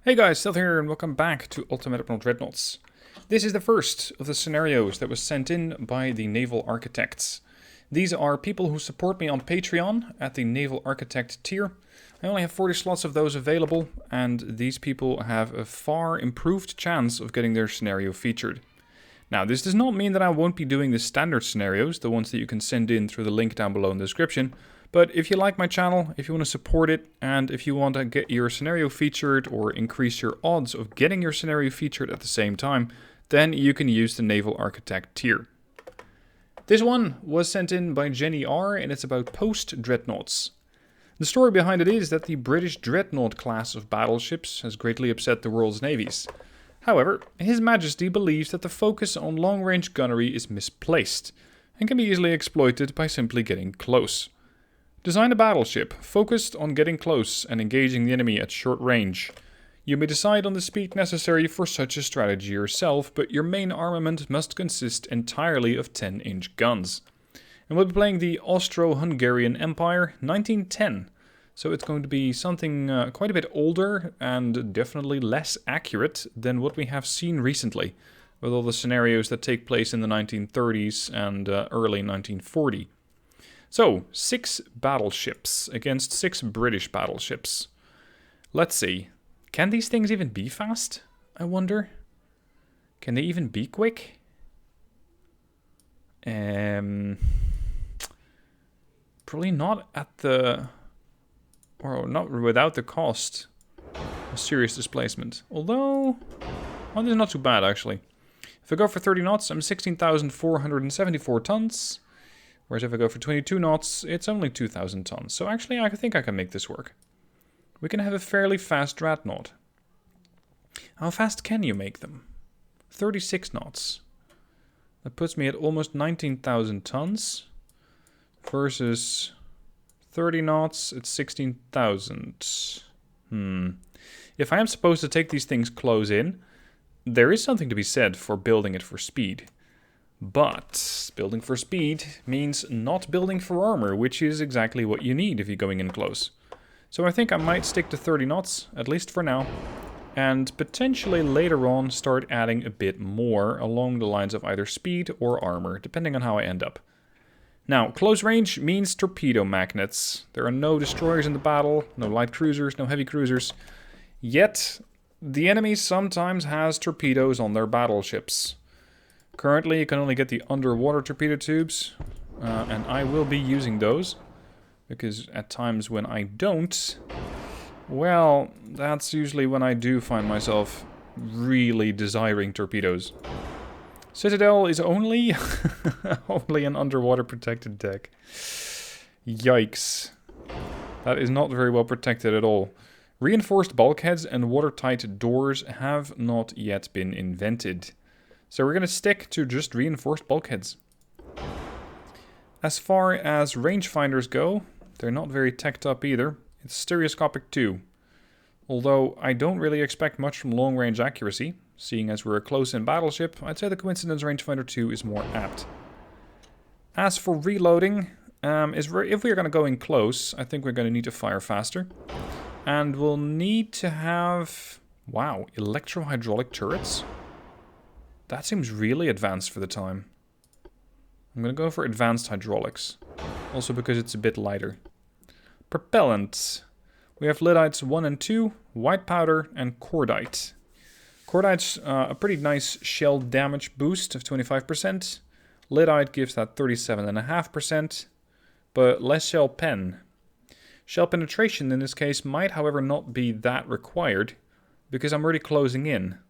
Hey guys, Stealth here and welcome back to Ultimate Admiral Dreadnoughts. This is the first of the scenarios that was sent in by the Naval Architects. These are people who support me on Patreon at the Naval Architect tier. I only have 40 slots of those available, and these people have a far improved chance of getting their scenario featured. Now, this does not mean that I won't be doing the standard scenarios, the ones that you can send in through the link down below in the description. But if you like my channel, if you want to support it, and if you want to get your scenario featured or increase your odds of getting your scenario featured at the same time, then you can use the Naval Architect tier. This one was sent in by JennyR, and it's about post-Dreadnoughts. The story behind it is that the British Dreadnought class of battleships has greatly upset the world's navies. However, His Majesty believes that the focus on long-range gunnery is misplaced, and can be easily exploited by simply getting close. Design a battleship focused on getting close and engaging the enemy at short range. You may decide on the speed necessary for such a strategy yourself, but your main armament must consist entirely of 10-inch guns. And we'll be playing the Austro-Hungarian Empire 1910, so it's going to be something quite a bit older and definitely less accurate than what we have seen recently, with all the scenarios that take place in the 1930s and early 1940. So, 6 battleships against 6 British battleships. Let's see. Can these things even be fast? I wonder. Can they even be quick? Probably not at the... or not without the cost of serious displacement. Although... well, this is not too bad, actually. If I go for 30 knots, I'm 16,474 tons. Whereas if I go for 22 knots, it's only 2,000 tons. So actually, I think I can make this work. We can have a fairly fast Dreadnought. How fast can you make them? 36 knots. That puts me at almost 19,000 tons. Versus 30 knots, it's 16,000. If I am supposed to take these things close in, there is something to be said for building it for speed. But building for speed means not building for armor, which is exactly what you need if you're going in close. So I think I might stick to 30 knots, at least for now, and potentially later on start adding a bit more along the lines of either speed or armor, depending on how I end up. Now, close range means torpedo magnets. There are no destroyers in the battle, no light cruisers, no heavy cruisers. Yet, the enemy sometimes has torpedoes on their battleships. Currently, you can only get the underwater torpedo tubes, and I will be using those, because at times when I don't, well, that's usually when I do find myself really desiring torpedoes. Citadel is only, only an underwater protected deck. Yikes. That is not very well protected at all. Reinforced bulkheads and watertight doors have not yet been invented. So we're going to stick to just reinforced bulkheads. As far as rangefinders go, they're not very teched up either. It's stereoscopic too. Although I don't really expect much from long-range accuracy. Seeing as we're a close-in battleship, I'd say the Coincidence Rangefinder 2 is more apt. As for reloading, if we're going to go in close, I think we're going to need to fire faster. And we'll need to have... wow, electro-hydraulic turrets? That seems really advanced for the time. I'm going to go for advanced hydraulics. Also because it's a bit lighter. Propellant. We have Lydites 1 and 2, white powder, and cordite. Cordite's a pretty nice shell damage boost of 25%. Lydite gives that 37.5%, but less shell pen. Shell penetration in this case might, however, not be that required, because I'm already closing in.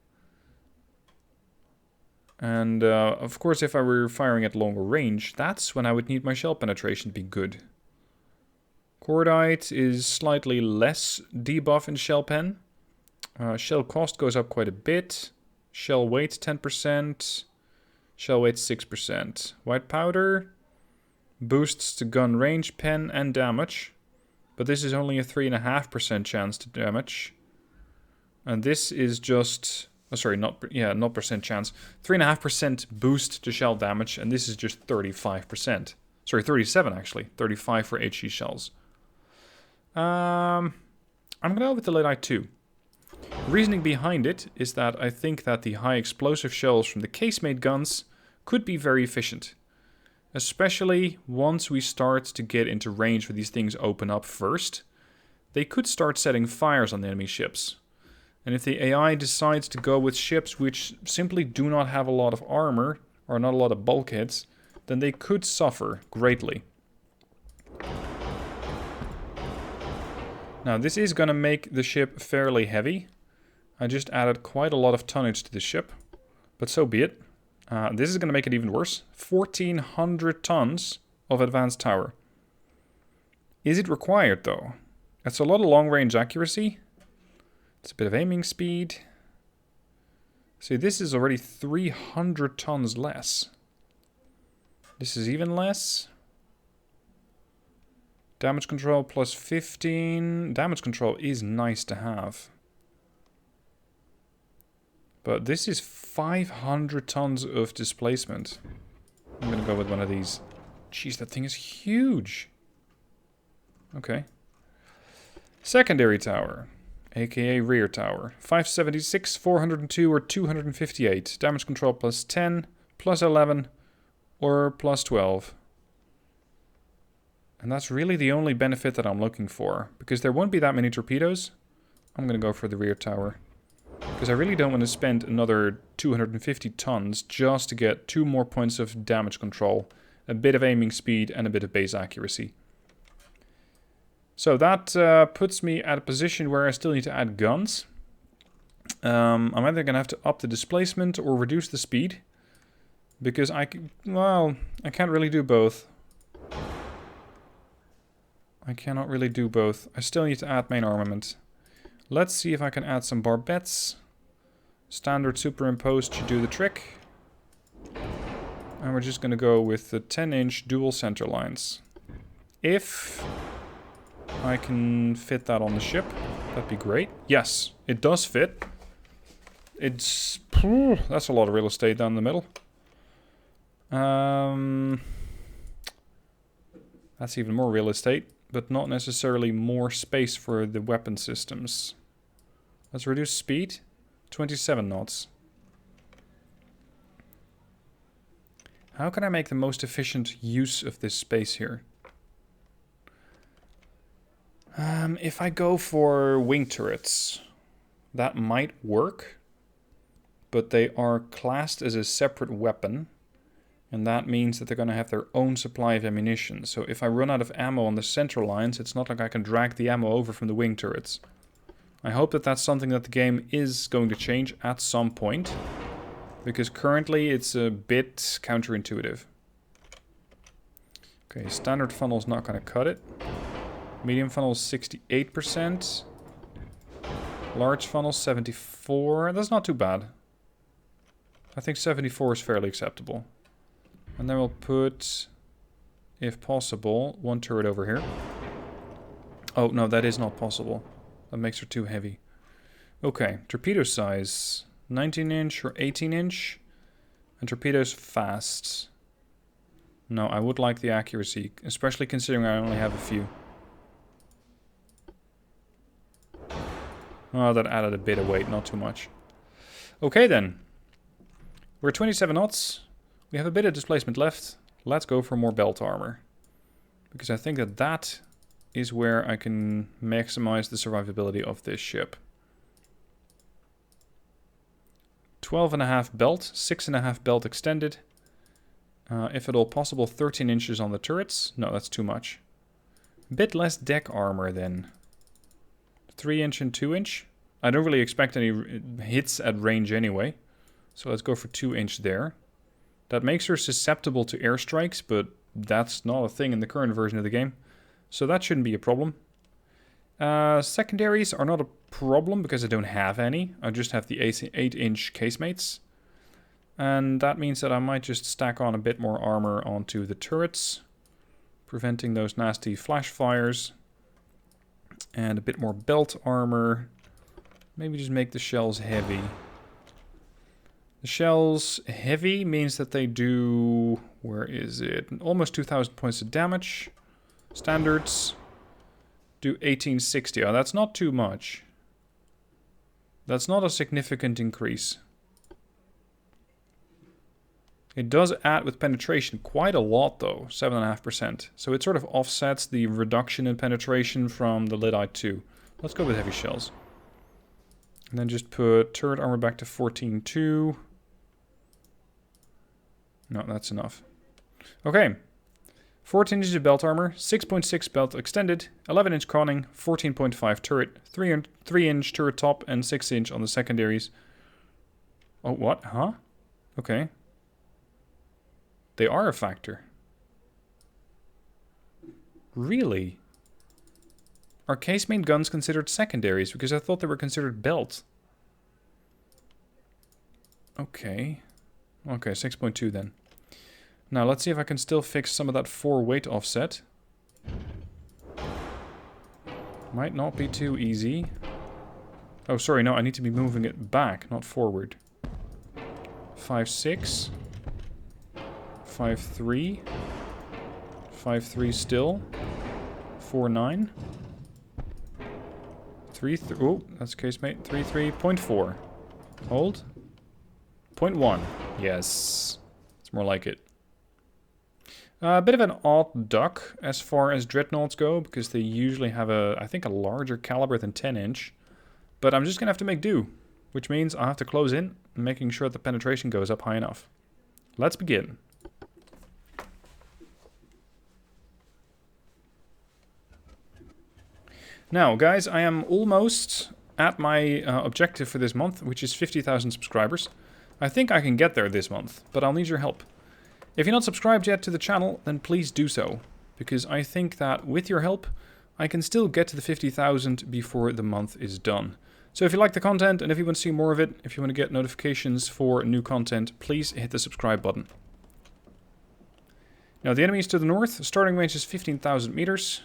And, of course, if I were firing at longer range, that's when I would need my shell penetration to be good. Cordite is slightly less debuff in shell pen. Shell cost goes up quite a bit. Shell weight 10%. Shell weight 6%. White powder boosts to gun range, pen, and damage. But this is only a 3.5% chance to damage. And this is just... oh, sorry, not percent chance. 3.5% boost to shell damage, and this is just 35%. Sorry, 37 actually. 35 for HE shells. I'm gonna go with the Lydite 2. Reasoning behind it is that I think that the high explosive shells from the casemate guns could be very efficient. Especially once we start to get into range where these things open up first. They could start setting fires on the enemy ships. And if the AI decides to go with ships which simply do not have a lot of armor, or not a lot of bulkheads, then they could suffer greatly. Now this is going to make the ship fairly heavy. I just added quite a lot of tonnage to the ship, but so be it. This is going to make it even worse. 1,400 tons of advanced tower. Is it required though? That's a lot of long range accuracy. It's a bit of aiming speed. See, this is already 300 tons less. This is even less. Damage control plus 15. Damage control is nice to have. But this is 500 tons of displacement. I'm going to go with one of these. Jeez, that thing is huge. Okay. Secondary tower. AKA rear tower. 576, 402, or 258. Damage control plus 10, plus 11, or plus 12. And that's really the only benefit that I'm looking for. Because there won't be that many torpedoes. I'm going to go for the rear tower. Because I really don't want to spend another 250 tons just to get 2 more points of damage control, a bit of aiming speed, and a bit of base accuracy. So that puts me at a position where I still need to add guns. I'm either going to have to up the displacement or reduce the speed. Because I can't really do both. I cannot really do both. I still need to add main armament. Let's see if I can add some barbettes. Standard superimposed should do the trick. And we're just going to go with the 10-inch dual center lines. If I can fit that on the ship, that'd be great. Yes, it does fit. It's... that's a lot of real estate down the middle. That's even more real estate, but not necessarily more space for the weapon systems. Let's reduce speed. 27 knots. How can I make the most efficient use of this space here? If I go for wing turrets, that might work. But they are classed as a separate weapon. And that means that they're going to have their own supply of ammunition. So if I run out of ammo on the center lines, it's not like I can drag the ammo over from the wing turrets. I hope that that's something that the game is going to change at some point. Because currently it's a bit counterintuitive. Okay, standard funnel's not going to cut it. Medium funnel 68%. Large funnel 74. That's not too bad. I think 74 is fairly acceptable. And then we'll put, if possible, one turret over here. Oh, no, that is not possible. That makes her too heavy. Okay, torpedo size. 19-inch or 18-inch. And torpedoes fast. No, I would like the accuracy, especially considering I only have a few. Oh, that added a bit of weight, not too much. Okay then. We're 27 knots. We have a bit of displacement left. Let's go for more belt armor. Because I think that that is where I can maximize the survivability of this ship. 12.5 belt, 6.5 belt extended. If at all possible, 13 inches on the turrets. No, that's too much. A bit less deck armor then. 3-inch and 2-inch. I don't really expect any hits at range anyway. So let's go for 2-inch there. That makes her susceptible to airstrikes, but that's not a thing in the current version of the game. So that shouldn't be a problem. Secondaries are not a problem because I don't have any. I just have the 8-inch casemates. And that means that I might just stack on a bit more armor onto the turrets, preventing those nasty flash fires. And a bit more belt armor. Maybe just make the shells heavy. The shells heavy means that they do... where is it? Almost 2,000 points of damage. Standards do 1860. Oh, that's not too much. That's not a significant increase. It does add with penetration quite a lot though, 7.5%. So it sort of offsets the reduction in penetration from the Lyddite 2. Let's go with heavy shells. And then just put turret armor back to 14.2. No, that's enough. Okay. 14 inches of belt armor, 6.6 belt extended, 11-inch conning, 14.5 turret, 3-inch turret top, and 6-inch on the secondaries. Oh, what? Huh? Okay. They are a factor. Really? Are casemate guns considered secondaries? Because I thought they were considered belt. Okay. Okay, 6.2 then. Now, let's see if I can still fix some of that 4 weight offset. Might not be too easy. Oh, sorry, no, I need to be moving it back, not forward. 5.6. 5.3. 5.3 still. 4.9. 3.3. Oh, that's casemate. 3.3.4. Hold. 0.1. Yes. It's more like it. A bit of an odd duck as far as Dreadnoughts go, because they usually have I think a larger caliber than 10-inch. But I'm just going to have to make do, which means I'll have to close in, making sure the penetration goes up high enough. Let's begin. Now, guys, I am almost at my objective for this month, which is 50,000 subscribers. I think I can get there this month, but I'll need your help. If you're not subscribed yet to the channel, then please do so, because I think that with your help, I can still get to the 50,000 before the month is done. So if you like the content, and if you want to see more of it, if you want to get notifications for new content, please hit the subscribe button. Now, the enemy is to the north. Starting range is 15,000 meters.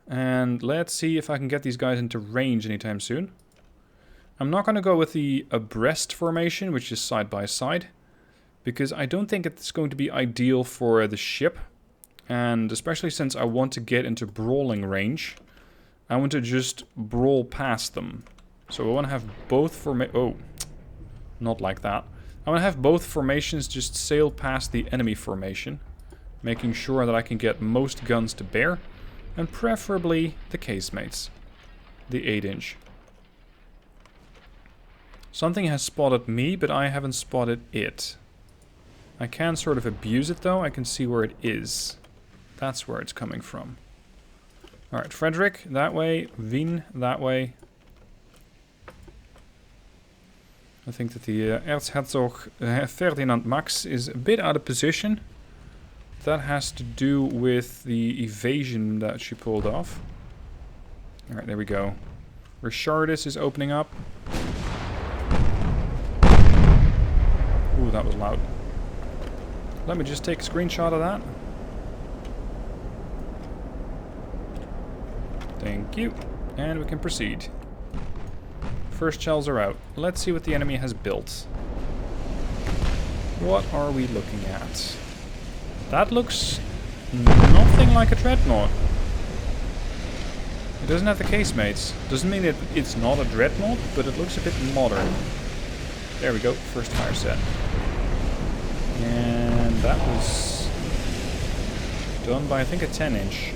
And let's see if I can get these guys into range anytime soon. I'm not going to go with the abreast formation, which is side by side, because I don't think it's going to be ideal for the ship. And especially since I want to get into brawling range, I want to just brawl past them. So I want to have both oh, not like that. I want to have both formations just sail past the enemy formation, making sure that I can get most guns to bear, and preferably the casemates, the 8-inch. Something has spotted me, but I haven't spotted it. I can sort of abuse it though. I can see where it is. That's where it's coming from. Alright, Frederick, that way. Wien, that way. I think that the Erzherzog Ferdinand Max is a bit out of position. That has to do with the evasion that she pulled off. Alright, there we go. Richardis is opening up. Ooh, that was loud. Let me just take a screenshot of that. Thank you. And we can proceed. First shells are out. Let's see what the enemy has built. What are we looking at? That looks nothing like a Dreadnought. It doesn't have the casemates. Doesn't mean it's not a Dreadnought, but it looks a bit modern. There we go, first fire set. And that was done by, I think, a 10-inch.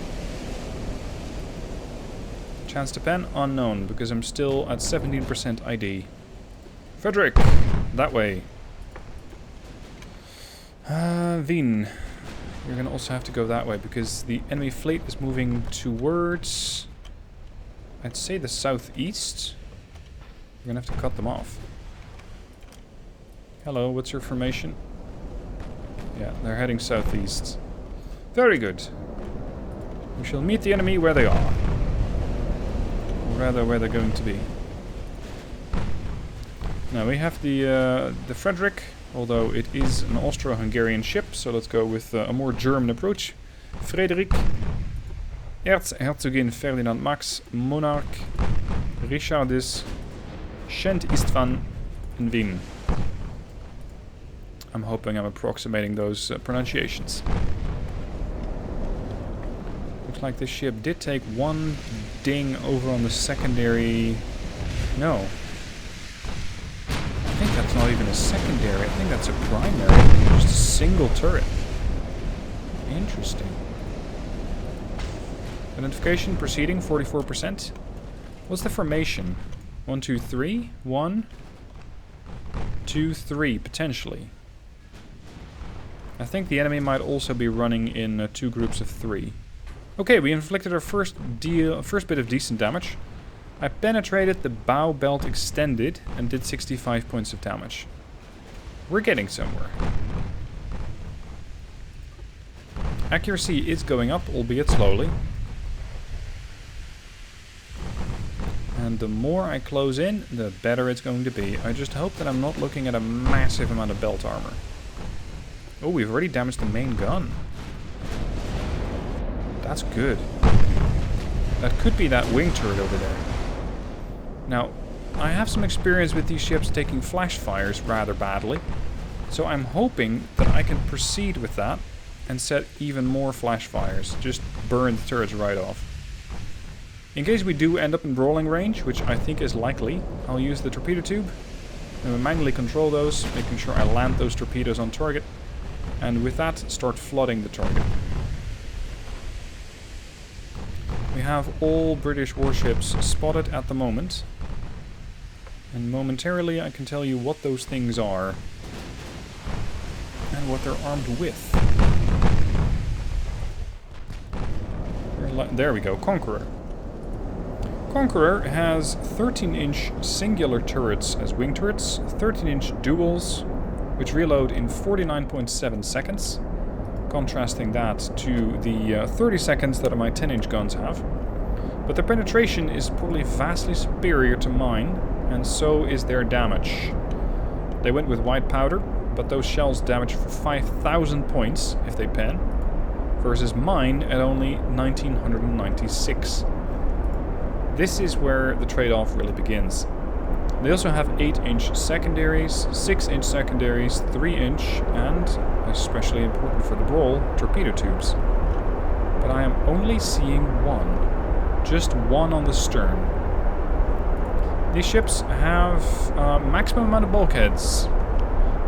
Chance to pen? Unknown, because I'm still at 17% ID. Frederick, that way. Wien. You're going to also have to go that way, because the enemy fleet is moving towards, I'd say, the southeast. We're going to have to cut them off. Hello, what's your formation? Yeah, they're heading southeast. Very good. We shall meet the enemy where they are. Or rather, where they're going to be. Now, we have the Frederick, although it is an Austro-Hungarian ship, so let's go with a more German approach. Frederik, Erzherzogin Ferdinand Max, Monarch, Richardis, Schent Istvan, and Wien. I'm hoping I'm approximating those pronunciations. Looks like this ship did take one ding over on the secondary. No, that's not even a secondary. I think that's a primary. Just a single turret. Interesting. Identification proceeding, 44%. What's the formation? 1, 2, 3. 1, 2, 3, potentially. I think the enemy might also be running in 2 groups of 3. Okay, we inflicted our first bit of decent damage. I penetrated the bow belt extended and did 65 points of damage. We're getting somewhere. Accuracy is going up, albeit slowly. And the more I close in, the better it's going to be. I just hope that I'm not looking at a massive amount of belt armor. Oh, we've already damaged the main gun. That's good. That could be that wing turret over there. Now, I have some experience with these ships taking flash fires rather badly. So I'm hoping that I can proceed with that and set even more flash fires. Just burn the turrets right off. In case we do end up in brawling range, which I think is likely, I'll use the torpedo tube. And manually control those, making sure I land those torpedoes on target. And with that, start flooding the target. We have all British warships spotted at the moment. And momentarily I can tell you what those things are. And what they're armed with. There we go, Conqueror. Conqueror has 13-inch singular turrets as wing turrets, 13-inch duals, which reload in 49.7 seconds, contrasting that to the 30 seconds that my 10-inch guns have. But their penetration is probably vastly superior to mine, and so is their damage. They went with white powder, but those shells damage for 5,000 points if they pen, versus mine at only 1,996. This is where the trade-off really begins. They also have 8-inch secondaries, 6-inch secondaries, 3-inch, and, especially important for the Braugh, torpedo tubes. But I am only seeing one. Just one on the stern. These ships have maximum amount of bulkheads.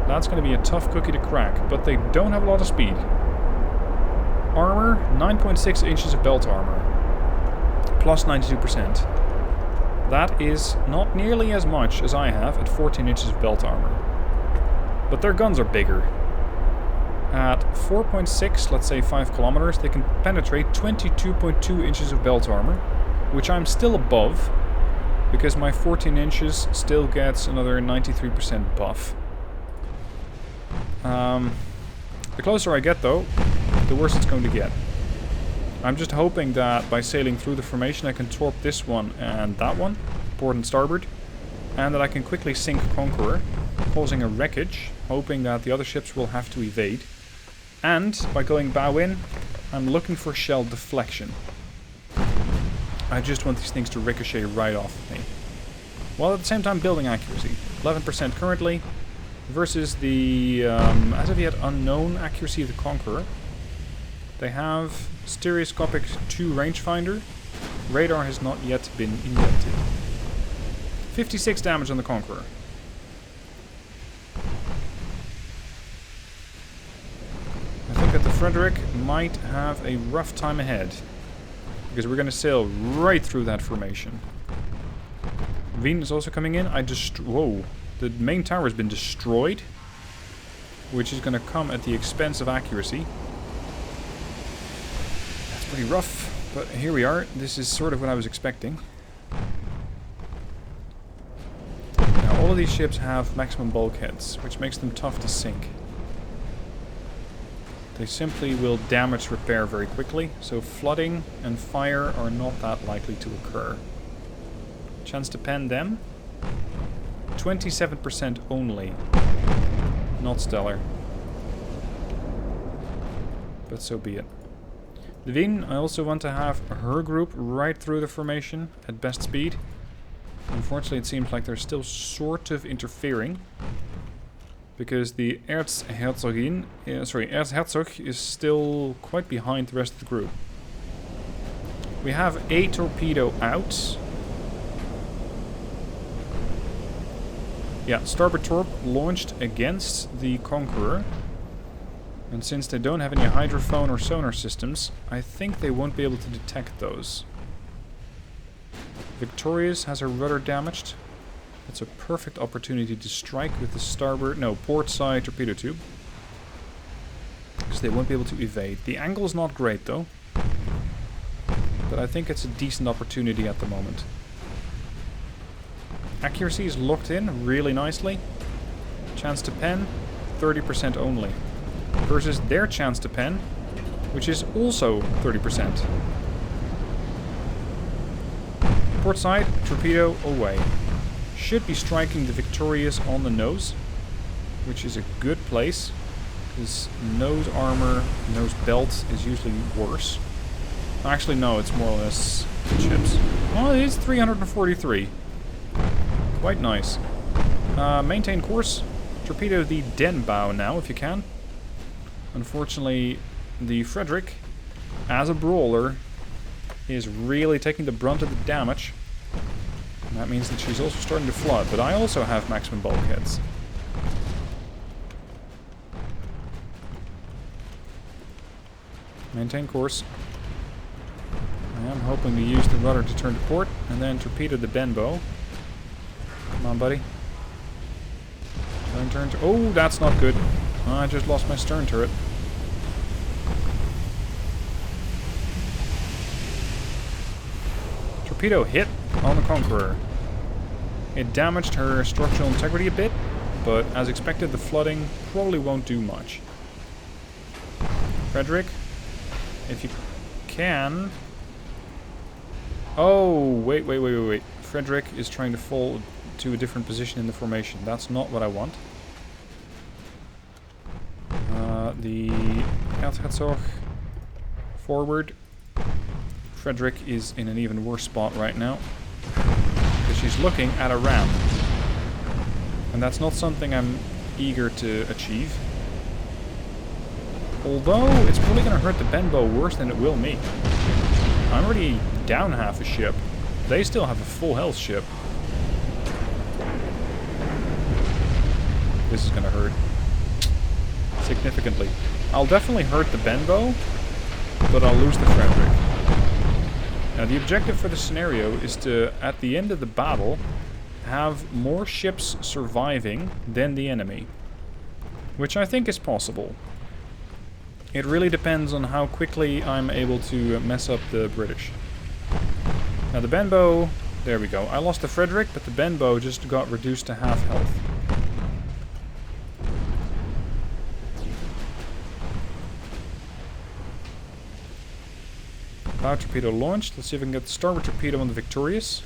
That's going to be a tough cookie to crack, but they don't have a lot of speed. Armor, 9.6 inches of belt armor. Plus 92%. That is not nearly as much as I have at 14 inches of belt armor. But their guns are bigger. At 4.6, let's say 5 kilometers, they can penetrate 22.2 inches of belt armor, which I'm still above, because my 14 inches still gets another 93% buff. The closer I get, though, the worse it's going to get. I'm just hoping that by sailing through the formation I can torp this one and that one, port and starboard, and that I can quickly sink Conqueror, causing a wreckage, hoping that the other ships will have to evade. And by going bow in, I'm looking for shell deflection. I just want these things to ricochet right off of me. While at the same time building accuracy. 11% currently, versus the, as of yet, unknown accuracy of the Conqueror. They have stereoscopic 2 rangefinder. Radar has not yet been invented. 56 damage on the Conqueror. I think that the Frederick might have a rough time ahead, because we're going to sail right through that formation. Wien is also coming in. Whoa. The main tower has been destroyed, which is going to come at the expense of accuracy. That's pretty rough, but here we are. This is sort of what I was expecting. Now, all of these ships have maximum bulkheads, which makes them tough to sink. They simply will damage repair very quickly, so flooding and fire are not that likely to occur. Chance to pen them? 27% only. Not stellar. But so be it. The Wien, I also want to have her group right through the formation at best speed. Unfortunately, it seems like they're still sort of interfering, because the Erzherzog is still quite behind the rest of the group. We have a torpedo out. Yeah, starboard torp launched against the Conqueror. And since they don't have any hydrophone or sonar systems, I think they won't be able to detect those. Victorious has her rudder damaged. That's a perfect opportunity to strike with the starboard, no, port side torpedo tube. Because they won't be able to evade. The angle is not great though. But I think it's a decent opportunity at the moment. Accuracy is locked in really nicely. Chance to pen, 30% only. Versus their chance to pen, which is also 30%. Port side, torpedo away. Should be striking the Victorious on the nose, which is a good place. Because nose armor, nose belt is usually worse. Actually, no, it's more or less ships. Oh, it is 343. Quite nice. Maintain course. Torpedo the den bow now, if you can. Unfortunately, the Frederick, as a brawler, is really taking the brunt of the damage. And that means that she's also starting to flood, but I also have maximum bulkheads. Maintain course. I am hoping to use the rudder to turn to port, and then torpedo the Benbow. Come on, buddy. Turn to... Oh, that's not good. Oh, I just lost my stern turret. Torpedo hit on the Conqueror. It damaged her structural integrity a bit, but as expected, the flooding probably won't do much. Frederick, if you can... Oh, wait. Frederick is trying to fall to a different position in the formation. That's not what I want. The Erzherzog forward. Frederick is in an even worse spot right now. Because she's looking at a ram. And that's not something I'm eager to achieve. Although, it's probably going to hurt the Benbow worse than it will me. I'm already down half a ship. They still have a full health ship. This is going to hurt. Significantly. I'll definitely hurt the Benbow, but I'll lose the Frederick. Now, the objective for the scenario is to, at the end of the battle, have more ships surviving than the enemy. Which I think is possible. It really depends on how quickly I'm able to mess up the British. Now the Benbow, there we go. I lost the Frederick, but the Benbow just got reduced to half health. Bow torpedo launched. Let's see if we can get the starboard torpedo on the Victorious.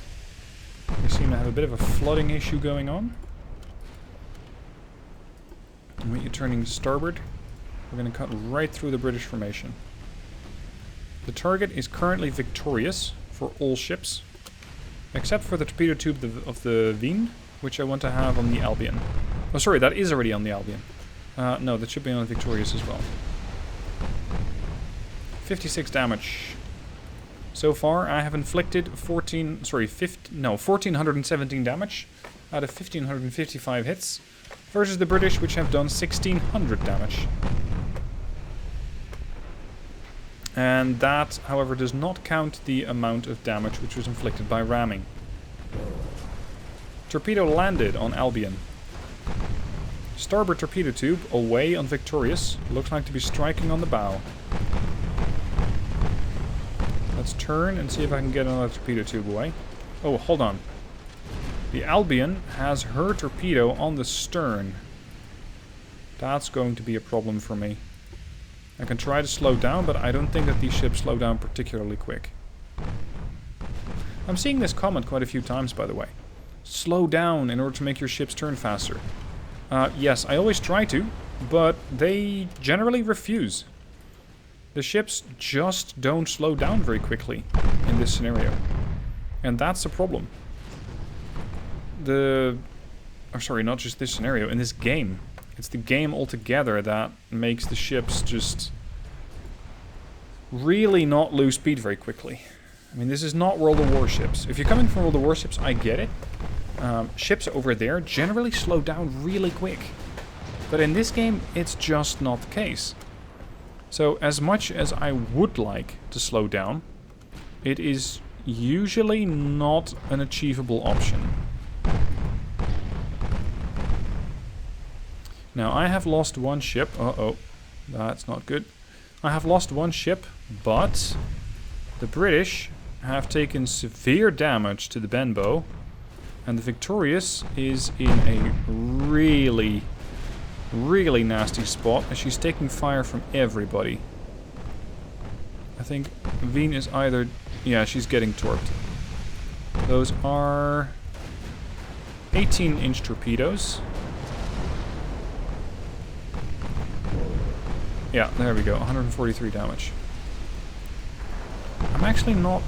We seem to have a bit of a flooding issue going on. And when you're turning starboard, we're going to cut right through the British formation. The target is currently Victorious for all ships, except for the torpedo tube of the Wien, which I want to have on the Albion. Oh, sorry, that is already on the Albion. No, that should be on the Victorious as well. 56 damage. So far, I have inflicted 1,417 damage out of 1,555 hits, versus the British, which have done 1,600 damage. And that, however, does not count the amount of damage which was inflicted by ramming. Torpedo landed on Albion. Starboard torpedo tube away on Victorious. Looks like to be striking on the bow. Let's turn and see if I can get another torpedo tube away. Oh, hold on. The Albion has her torpedo on the stern. That's going to be a problem for me. I can try to slow down, but I don't think that these ships slow down particularly quick. I'm seeing this comment quite a few times, by the way. Slow down in order to make your ships turn faster. Yes, I always try to, but they generally refuse. The ships just don't slow down very quickly in this scenario. And that's a problem. Sorry, not just this scenario, in this game. It's the game altogether that makes the ships just really not lose speed very quickly. I mean, this is not World of Warships. If you're coming from World of Warships, I get it. ships over there generally slow down really quick. But in this game, it's just not the case. So as much as I would like to slow down, it is usually not an achievable option. Now, I have lost one ship. Uh-oh. That's not good. I have lost one ship, but the British have taken severe damage to the Benbow, and the Victorious is in a really, really nasty spot, as she's taking fire from everybody. I think Veen is either... yeah, she's getting torped. Those are 18-inch torpedoes. Yeah, there we go, 143 damage. I'm actually not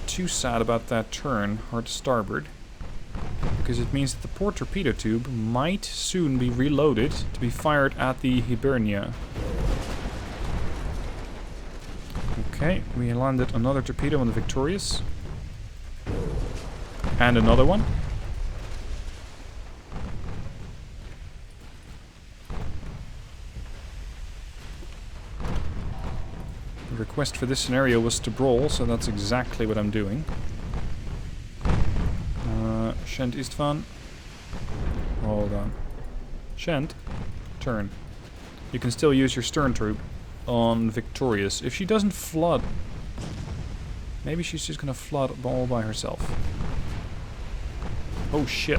too sad about that turn, hard to starboard, because it means that the port torpedo tube might soon be reloaded to be fired at the Hibernia. Okay, we landed another torpedo on the Victorious. And another one. The request for this scenario was to brawl, so that's exactly what I'm doing. Shent Istvan. Hold on. Shent, turn. You can still use your stern troop on Victorious. If she doesn't flood... maybe she's just gonna flood all by herself. Oh shit.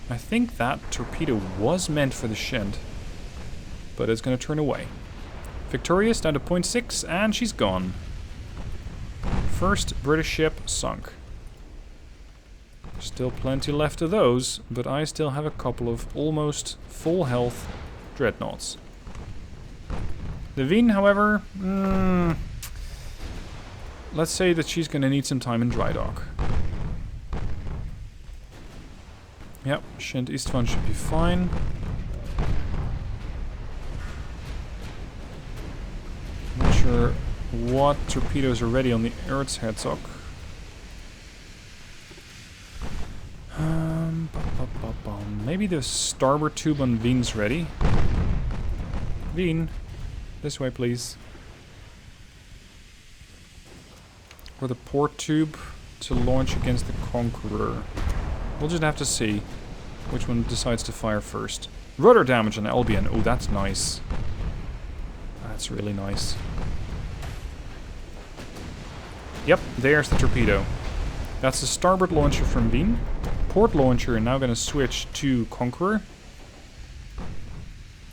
I think that torpedo was meant for the Shent, but it's gonna turn away. Victorious down to 0.6, and she's gone. First British ship sunk. Still plenty left of those, but I still have a couple of almost full health Dreadnoughts. The Veen, however, let's say that she's going to need some time in dry dock. Yep, Shent Istvan should be fine. Not sure what torpedoes are ready on the Erzherzog. Maybe the starboard tube on Veen's ready. Veen, this way please. Or the port tube to launch against the Conqueror. We'll just have to see which one decides to fire first. Rudder damage on Albion. Oh, that's nice. That's really nice. Yep, there's the torpedo. That's the starboard launcher from Veen. Port launcher now going to switch to Conqueror.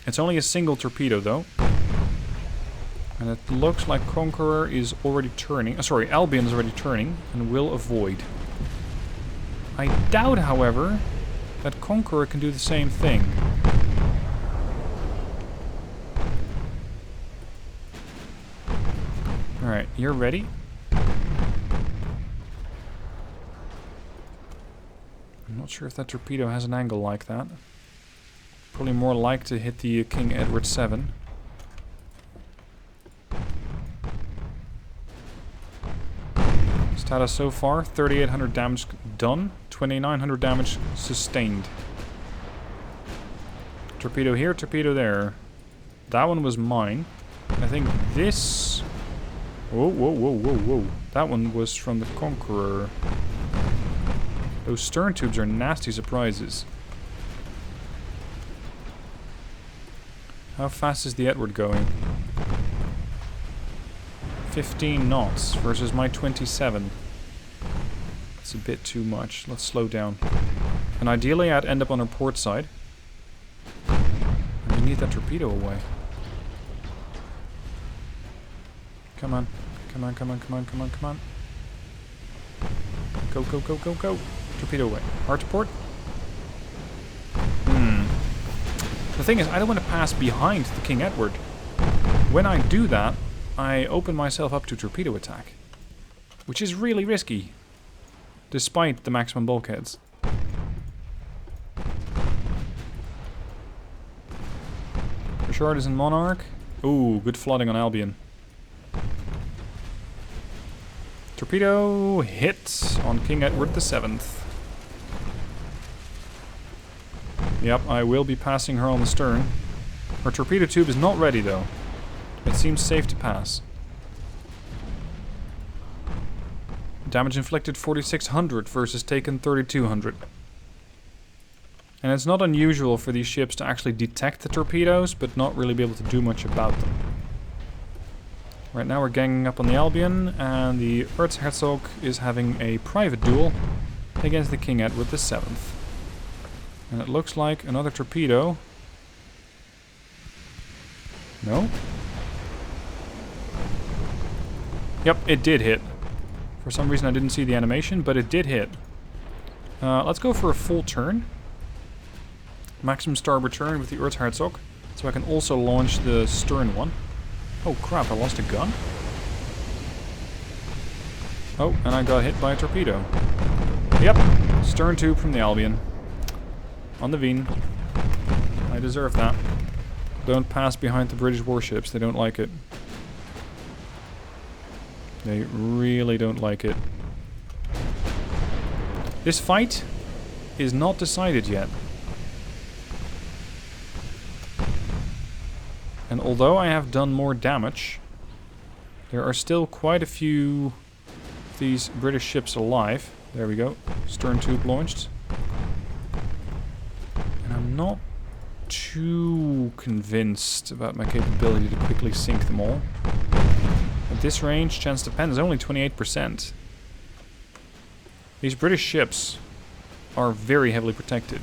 It's only a single torpedo though. And it looks like Conqueror is already turning. Sorry, Albion is already turning and will avoid. I doubt, however, that Conqueror can do the same thing. Alright, you're ready. I'm not sure if that torpedo has an angle like that. Probably more like to hit the King Edward VII. Status so far, 3,800 damage done, 2,900 damage sustained. Torpedo here, torpedo there. That one was mine. I think this... whoa, whoa, whoa, whoa, whoa. That one was from the Conqueror. Those stern tubes are nasty surprises. How fast is the Edward going? 15 knots versus my 27. That's a bit too much. Let's slow down. And ideally I'd end up on her port side. And we need that torpedo away. Come on. Come on, come on, come on, come on, come on. Go, go, go, go, go. Torpedo away. Hard to port. The thing is, I don't want to pass behind the King Edward. When I do that, I open myself up to torpedo attack. Which is really risky. Despite the maximum bulkheads. Richard is in Monarch. Ooh, good flooding on Albion. Torpedo hit on King Edward VII. Yep, I will be passing her on the stern. Her torpedo tube is not ready though. It seems safe to pass. Damage inflicted 4,600 versus taken 3,200. And it's not unusual for these ships to actually detect the torpedoes, but not really be able to do much about them. Right now we're ganging up on the Albion, and the Erzherzog is having a private duel against the King Edward VII. And it looks like another torpedo. No? Yep, it did hit. For some reason I didn't see the animation, but it did hit. Let's go for a full turn. Maximum starboard turn with the Erzherzog, so I can also launch the stern one. Oh crap, I lost a gun? Oh, and I got hit by a torpedo. Yep, stern tube from the Albion. On the Veen. I deserve that. Don't pass behind the British warships, they don't like it. They really don't like it. This fight is not decided yet. And although I have done more damage, there are still quite a few of these British ships alive. There we go. Stern tube launched. And I'm not too convinced about my capability to quickly sink them all. At this range, chance to pen is only 28%. These British ships are very heavily protected.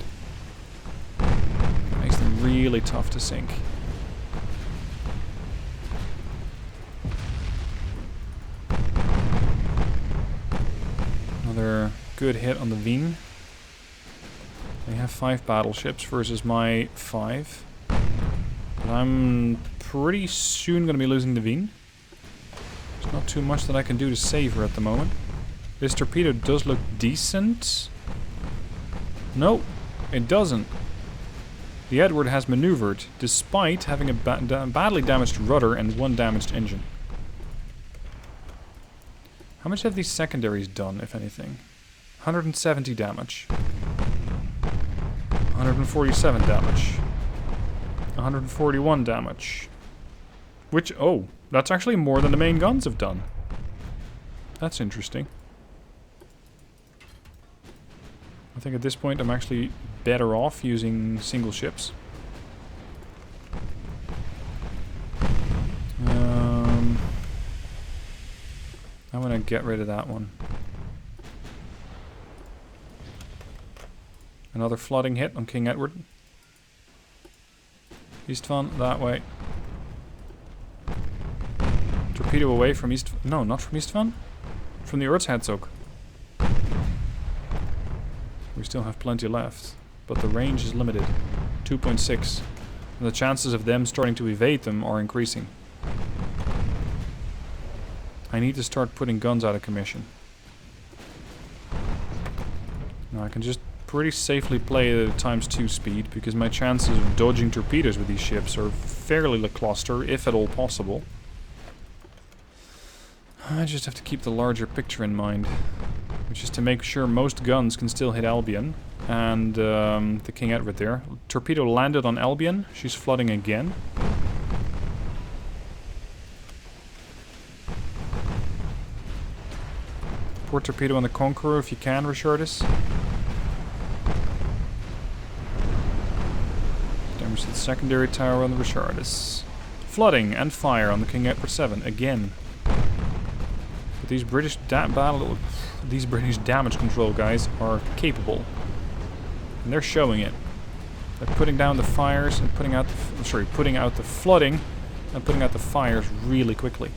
It makes them really tough to sink. Another good hit on the Veen. They have 5 battleships versus my 5. But I'm pretty soon going to be losing the Veen. There's not too much that I can do to save her at the moment. This torpedo does look decent. No, it doesn't. The Edward has maneuvered, despite having a badly damaged rudder and 1 damaged engine. How much have these secondaries done, if anything? 170 damage. 147 damage. 141 damage. Which, oh, that's actually more than the main guns have done. That's interesting. I think at this point I'm actually better off using single ships. I'm gonna get rid of that one. Another flooding hit on King Edward. Eastvan, that way. Torpedo away from East... No, not from Eastvan. From the Erzherzog. We still have plenty left. But the range is limited. 2.6. And the chances of them starting to evade them are increasing. I need to start putting guns out of commission. Now I can just pretty safely play at ×2 speed, because my chances of dodging torpedoes with these ships are fairly lackluster, if at all possible. I just have to keep the larger picture in mind, which is to make sure most guns can still hit Albion, and the King Edward there. Torpedo landed on Albion, she's flooding again. Port torpedo on the Conqueror if you can, Richardus. Damage to the secondary tower on the Richardus. Flooding and fire on the King Edward VII again. But these British damage control guys are capable, and they're showing it. They're putting down the fires and putting out the flooding and putting out the fires really quickly.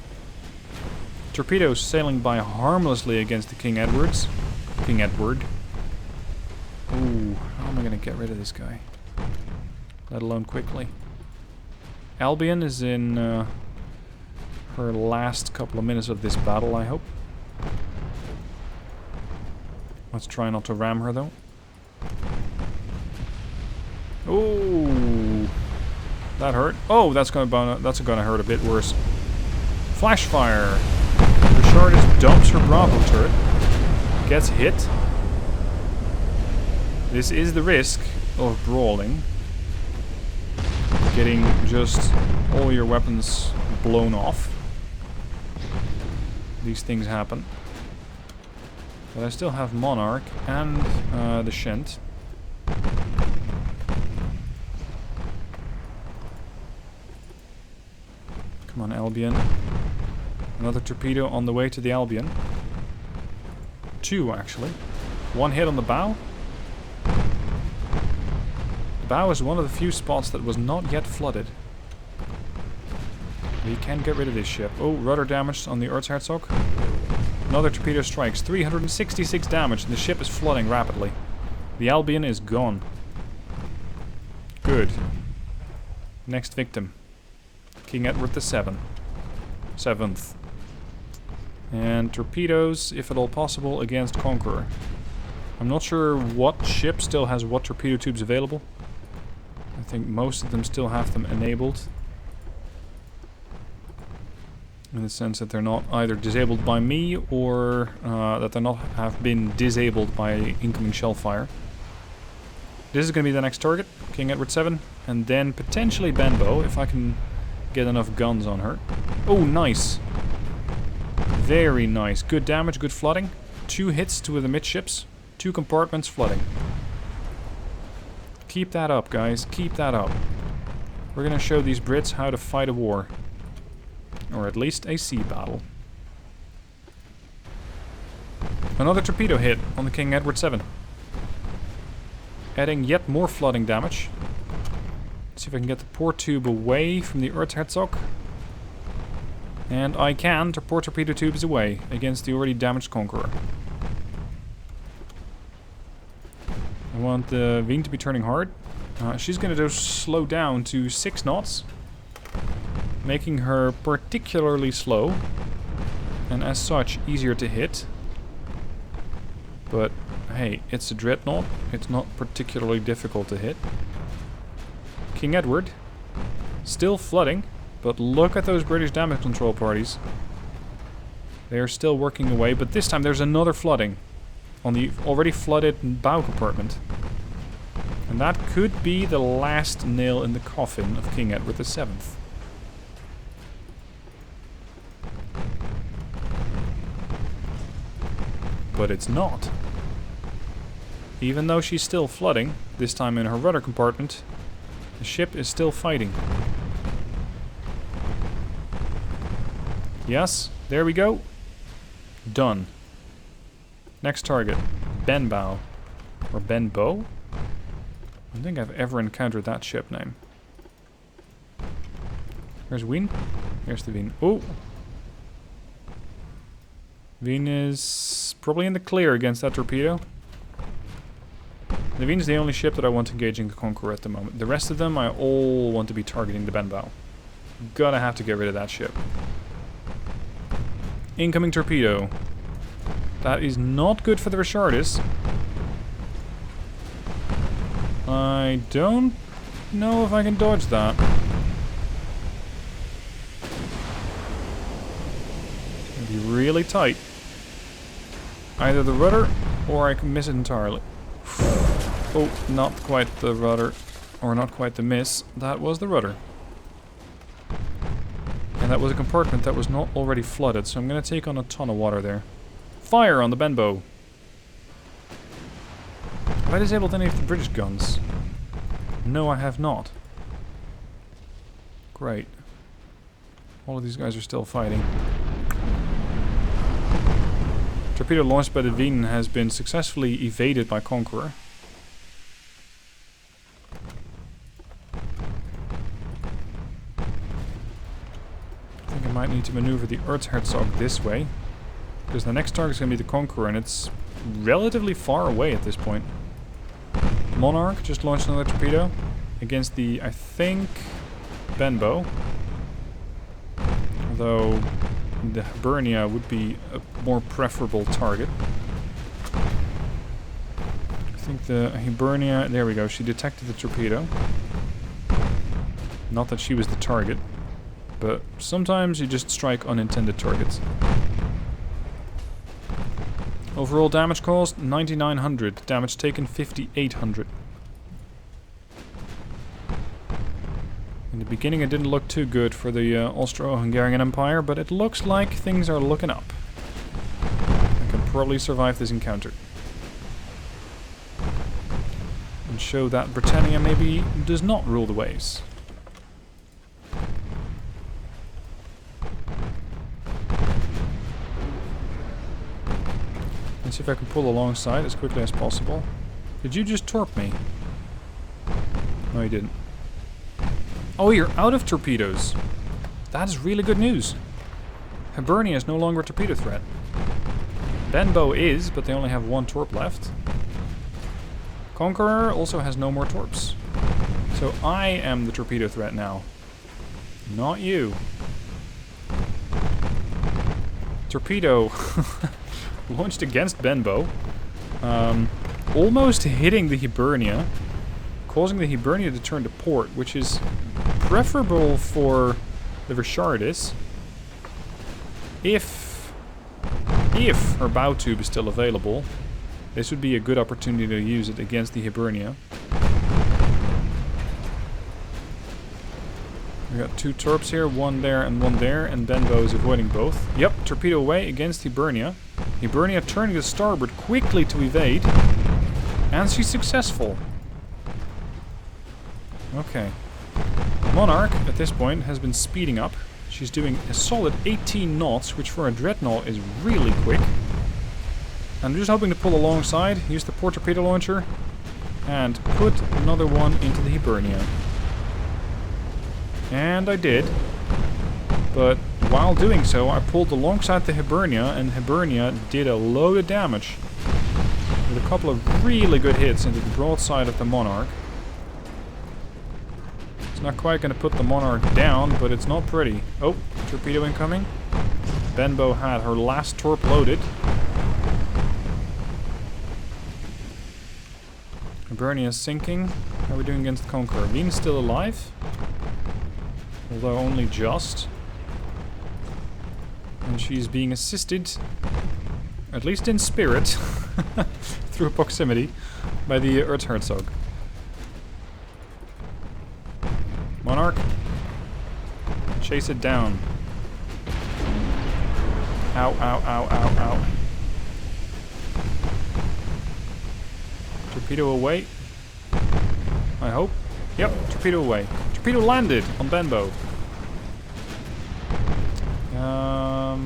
Torpedoes sailing by harmlessly against the King Edwards. King Edward. Ooh, how am I going to get rid of this guy? Let alone quickly. Albion is in her last couple of minutes of this battle, I hope. Let's try not to ram her, though. Ooh, that hurt. Oh, that's gonna hurt a bit worse. Flash fire. Rashardis dumps her Bravo turret. Gets hit. This is the risk of brawling. Getting just all your weapons blown off. These things happen. But I still have Monarch and the Shent. Come on, Albion. Another torpedo on the way to the Albion. 2, actually. 1 hit on the bow. The bow is one of the few spots that was not yet flooded. We can get rid of this ship. Oh, rudder damage on the Erzherzog. Another torpedo strikes. 366 damage, and the ship is flooding rapidly. The Albion is gone. Good. Next victim. King Edward VII. 7th. And torpedoes, if at all possible, against Conqueror. I'm not sure what ship still has what torpedo tubes available. I think most of them still have them enabled. In the sense that they're not either disabled by me or that they're not have been disabled by incoming shell fire. This is going to be the next target, King Edward VII, and then potentially Benbow if I can get enough guns on her. Oh, nice. Very nice. Good damage, good flooding. 2 hits to the midships. 2 compartments flooding. Keep that up, guys. Keep that up. We're going to show these Brits how to fight a war. Or at least a sea battle. Another torpedo hit on the King Edward VII. Adding yet more flooding damage. Let's see if I can get the port tube away from the Erzherzog. And I can. The port torpedo tube is away against the already damaged Conqueror. I want the Wien to be turning hard. She's going to just slow down to 6 knots. Making her particularly slow. And as such, easier to hit. But, hey, it's a Dreadnought. It's not particularly difficult to hit. King Edward. Still flooding. But look at those British damage control parties. They are still working away. But this time there's another flooding. On the already flooded bow compartment. And that could be the last nail in the coffin of King Edward VII. But it's not. Even though she's still flooding, this time in her rudder compartment, the ship is still fighting. Yes, there we go. Done. Next target, Benbow. Or Benbow? I don't think I've ever encountered that ship name. Where's Wien? Here's the Wien. Oh! Wien is probably in the clear against that torpedo. The Wien is the only ship that I want engaging the Conqueror at the moment. The rest of them I all want to be targeting the Benbow. Gonna have to get rid of that ship. Incoming torpedo. That is not good for the Rashardis. I don't know if I can dodge that. It'll be really tight. Either the rudder, or I can miss it entirely. Oh, not quite the rudder, or not quite the miss. That was the rudder. And that was a compartment that was not already flooded, so I'm going to take on a ton of water there. Fire on the Benbow. Have I disabled any of the British guns? No, I have not. Great. All of these guys are still fighting. Torpedo launched by the Wien has been successfully evaded by Conqueror. I think I might need to maneuver the Erzherzog this way. Because the next target is going to be the Conqueror, and it's relatively far away at this point. Monarch just launched another torpedo against the, I think, Benbow. Although the Hibernia would be a more preferable target. I think the Hibernia, there we go, she detected the torpedo. Not that she was the target, but sometimes you just strike unintended targets. Overall damage caused 9,900. Damage taken 5,800. In the beginning it didn't look too good for the Austro-Hungarian Empire, but it looks like things are looking up. I can probably survive this encounter. And show that Britannia maybe does not rule the waves. Let's see if I can pull alongside as quickly as possible. Did you just torp me? No, you didn't. Oh, you're out of torpedoes. That is really good news. Hibernia is no longer a torpedo threat. Benbow is, but they only have one torp left. Conqueror also has no more torps. So I am the torpedo threat now. Not you. Torpedo launched against Benbow. Almost hitting the Hibernia. Causing the Hibernia to turn to port, which is preferable for the Richardis. If her bow tube is still available, this would be a good opportunity to use it against the Hibernia. We got two torps here, one there and one there, and Benbow is avoiding both. Yep, torpedo away against Hibernia. Hibernia turning to starboard quickly to evade. And she's successful. Okay. Monarch, at this point, has been speeding up. She's doing a solid 18 knots, which for a Dreadnought is really quick. I'm just hoping to pull alongside, use the port torpedo launcher, and put another one into the Hibernia. And I did. But while doing so, I pulled alongside the Hibernia, and Hibernia did a load of damage. With a couple of really good hits into the broadside of the Monarch. It's not quite going to put the Monarch down, but it's not pretty. Oh, torpedo incoming. Benbow had her last torp loaded. Hibernia is sinking. How are we doing against Conqueror? Venus still alive. Although only just. And she's being assisted, at least in spirit, through proximity, by the Erzherzog. Monarch. Chase it down. Ow, ow, ow, ow, ow. Torpedo away. I hope. Yep, torpedo away. Torpedo landed on Benbow.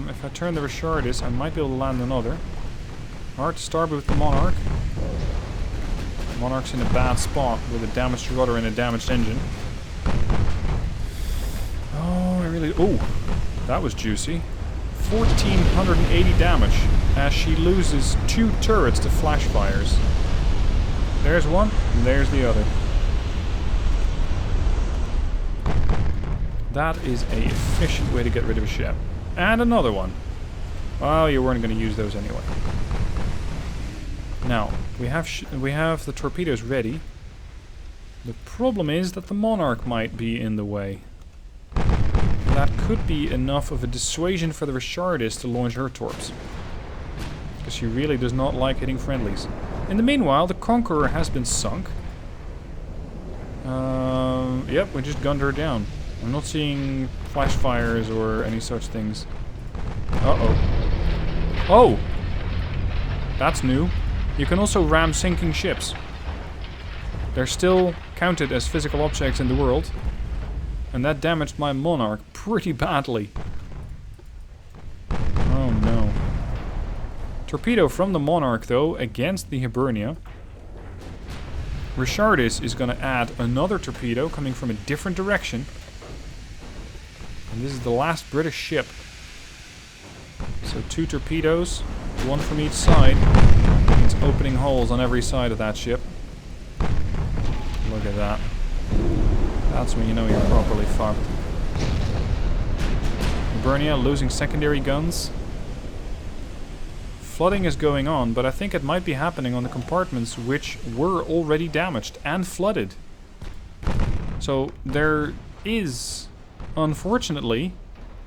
If I turn the Richardis, I might be able to land another. Hard to starboard with the Monarch. Monarch's in a bad spot with a damaged rudder and a damaged engine. Oh, I really... Oh, that was juicy. 1,480 damage as she loses 2 turrets to flash fires. There's one, and there's the other. That is an efficient way to get rid of a ship. And another one. Well, you weren't going to use those anyway. Now, we have the torpedoes ready. The problem is that the Monarch might be in the way. That could be enough of a dissuasion for the Richardis to launch her torps. Because she really does not like hitting friendlies. In the meanwhile, the Conqueror has been sunk. Yep, we just gunned her down. I'm not seeing flash fires or any such things. Uh-oh. Oh! That's new. You can also ram sinking ships. They're still counted as physical objects in the world. And that damaged my Monarch pretty badly. Oh no. Torpedo from the Monarch though, against the Hibernia. Richardis is going to add another torpedo coming from a different direction. And this is the last British ship. So 2 torpedoes, 1 from each side. It's opening holes on every side of that ship. Look at that. That's when you know you're properly fucked. Hibernia losing secondary guns. Flooding is going on, but I think it might be happening on the compartments which were already damaged and flooded. So there is, unfortunately,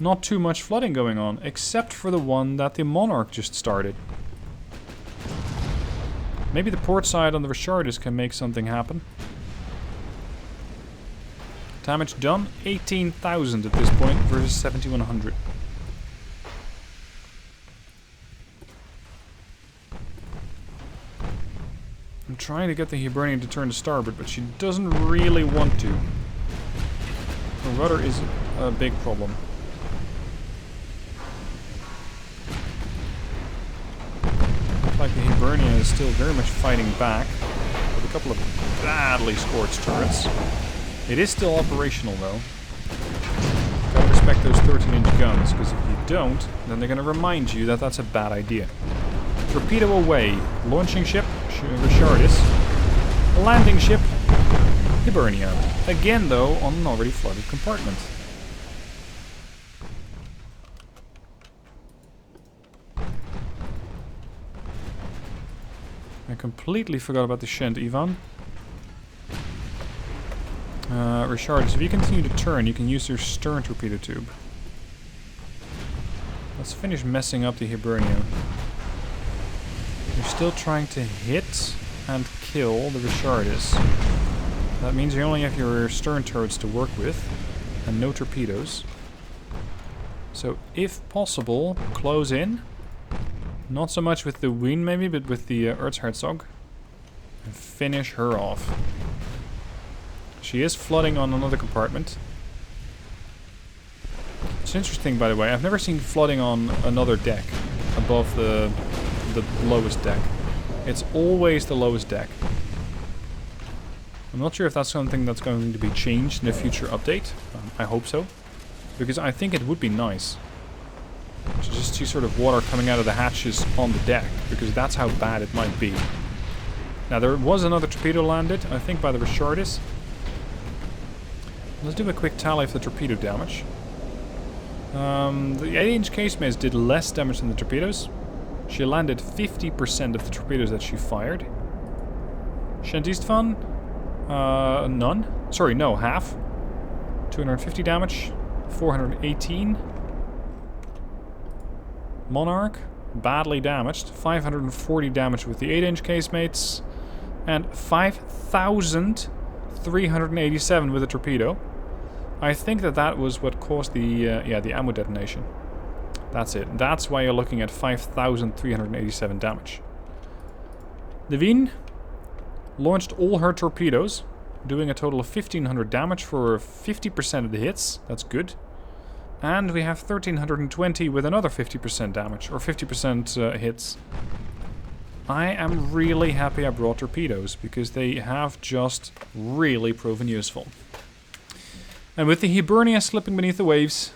not too much flooding going on, except for the one that the Monarch just started. Maybe the port side on the Richardis can make something happen. Damage done, 18,000 at this point versus 7,100. I'm trying to get the Hibernian to turn to starboard, but she doesn't really want to. Her rudder is a big problem. Looks like the Hibernian is still very much fighting back with a couple of badly scorched turrets. It is still operational though. Gotta respect those 13-inch guns, because if you don't, then they're gonna remind you that that's a bad idea. Torpedo away. Launching ship, Richardis. Landing ship, Hibernia. Again though, on an already flooded compartment. I completely forgot about the Shent Ivan. Richardis, if you continue to turn, you can use your stern torpedo tube. Let's finish messing up the Hibernia. You're still trying to hit and kill the Richardis. That means you only have your stern turrets to work with, and no torpedoes. So, if possible, close in. Not so much with the Wien maybe, but with the Erzherzog. And finish her off. She is flooding on another compartment. It's interesting, by the way. I've never seen flooding on another deck above the lowest deck. It's always the lowest deck. I'm not sure if that's something that's going to be changed in a future update. I hope so. Because I think it would be nice to just see sort of water coming out of the hatches on the deck. Because that's how bad it might be. Now there was another torpedo landed, I think by the Richardis. Let's do a quick tally of the torpedo damage. The 8-inch casemates did less damage than the torpedoes. She landed 50% of the torpedoes that she fired. Shent Istvan? None. Sorry, no, half. 250 damage. 418. Monarch? Badly damaged. 540 damage with the 8-inch casemates. And 5,387 with a torpedo. I think that was what caused the ammo detonation. That's it. That's why you're looking at 5,387 damage. The Wien launched all her torpedoes, doing a total of 1,500 damage for 50% of the hits. That's good. And we have 1,320 with another 50% damage, or 50% hits. I am really happy I brought torpedoes, because they have just really proven useful. And with the Hibernia slipping beneath the waves,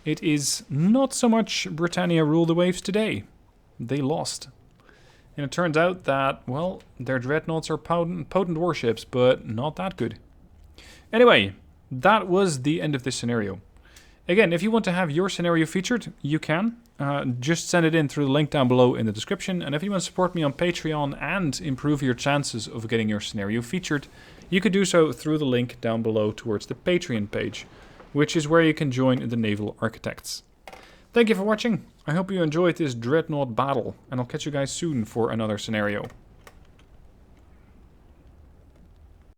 it is not so much Britannia rule the waves today. They lost. And it turns out that, well, their Dreadnoughts are potent warships, but not that good. Anyway, that was the end of this scenario. Again, if you want to have your scenario featured, you can. Just send it in through the link down below in the description. And if you want to support me on Patreon and improve your chances of getting your scenario featured, you could do so through the link down below towards the Patreon page, which is where you can join the Naval Architects. Thank you for watching. I hope you enjoyed this Dreadnought battle, and I'll catch you guys soon for another scenario.